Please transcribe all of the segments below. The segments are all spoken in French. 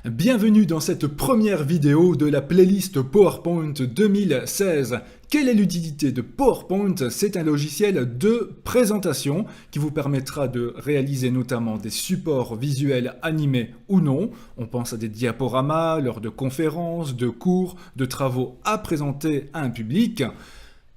Bienvenue dans cette première vidéo de la playlist PowerPoint 2016. Quelle est l'utilité de PowerPoint? C'est un logiciel de présentation qui vous permettra de réaliser notamment des supports visuels animés ou non. On pense à des diaporamas lors de conférences, de cours, de travaux à présenter à un public.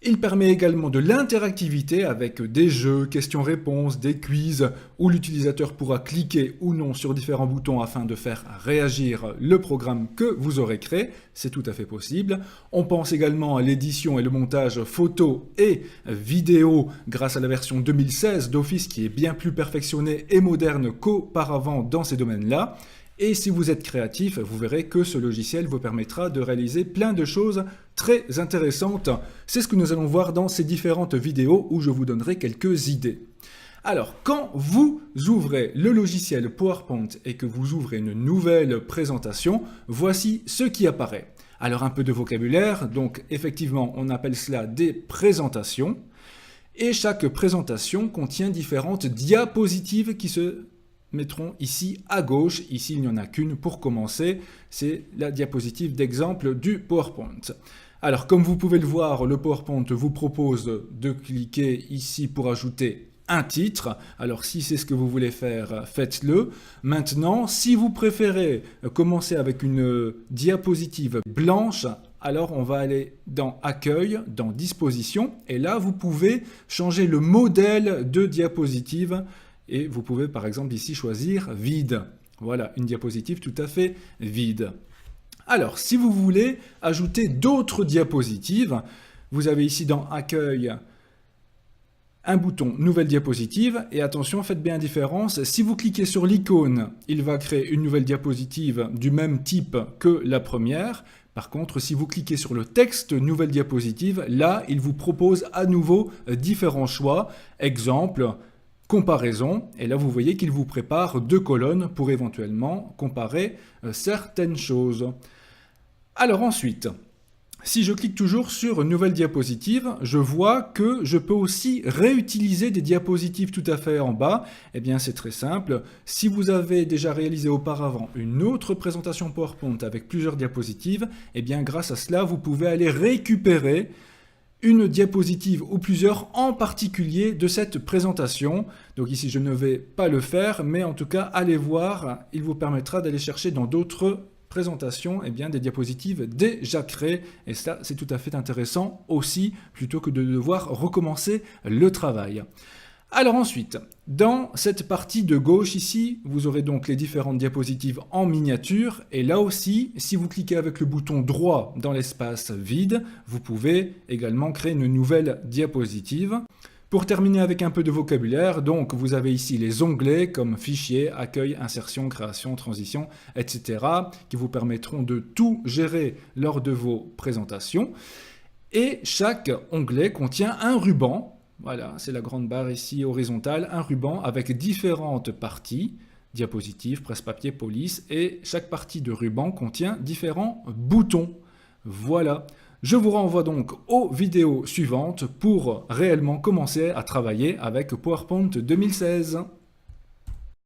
Il permet également de l'interactivité avec des jeux, questions-réponses, des quiz, où l'utilisateur pourra cliquer ou non sur différents boutons afin de faire réagir le programme que vous aurez créé. C'est tout à fait possible. On pense également à l'édition et le montage photo et vidéo grâce à la version 2016 d'Office qui est bien plus perfectionnée et moderne qu'auparavant dans ces domaines-là. Et si vous êtes créatif, vous verrez que ce logiciel vous permettra de réaliser plein de choses très intéressantes. C'est ce que nous allons voir dans ces différentes vidéos où je vous donnerai quelques idées. Alors, quand vous ouvrez le logiciel PowerPoint et que vous ouvrez une nouvelle présentation, voici ce qui apparaît. Alors, un peu de vocabulaire, donc effectivement, on appelle cela des présentations. Et chaque présentation contient différentes diapositives qui se mettront ici à gauche. Ici, il n'y en a qu'une pour commencer. C'est la diapositive d'exemple du PowerPoint. Alors, comme vous pouvez le voir, le PowerPoint vous propose de cliquer ici pour ajouter un titre. Alors, si c'est ce que vous voulez faire, faites-le. Maintenant, si vous préférez commencer avec une diapositive blanche, alors on va aller dans Accueil, dans Disposition, et là, vous pouvez changer le modèle de diapositive. Et vous pouvez par exemple ici choisir vide. Voilà, une diapositive tout à fait vide. Alors, si vous voulez ajouter d'autres diapositives, vous avez ici dans Accueil un bouton Nouvelle diapositive. Et attention, faites bien la différence. Si vous cliquez sur l'icône, il va créer une nouvelle diapositive du même type que la première. Par contre, si vous cliquez sur le texte Nouvelle diapositive, là, il vous propose à nouveau différents choix. Exemple, comparaison, et là vous voyez qu'il vous prépare deux colonnes pour éventuellement comparer certaines choses. Alors ensuite, si je clique toujours sur Nouvelle diapositive, je vois que je peux aussi réutiliser des diapositives tout à fait en bas. Eh bien c'est très simple, si vous avez déjà réalisé auparavant une autre présentation PowerPoint avec plusieurs diapositives, eh bien grâce à cela vous pouvez aller récupérer une diapositive ou plusieurs en particulier de cette présentation. Donc ici, je ne vais pas le faire, mais en tout cas, allez voir, il vous permettra d'aller chercher dans d'autres présentations des diapositives déjà créées. Et ça, c'est tout à fait intéressant aussi, plutôt que de devoir recommencer le travail. Alors ensuite, dans cette partie de gauche ici, vous aurez donc les différentes diapositives en miniature. Et là aussi, si vous cliquez avec le bouton droit dans l'espace vide, vous pouvez également créer une nouvelle diapositive. Pour terminer avec un peu de vocabulaire, donc vous avez ici les onglets comme Fichier, Accueil, Insertion, Création, Transition, etc. qui vous permettront de tout gérer lors de vos présentations. Et chaque onglet contient un ruban. Voilà, c'est la grande barre ici horizontale, un ruban avec différentes parties, diapositives, presse-papier, police, et chaque partie de ruban contient différents boutons. Voilà, je vous renvoie donc aux vidéos suivantes pour réellement commencer à travailler avec PowerPoint 2016.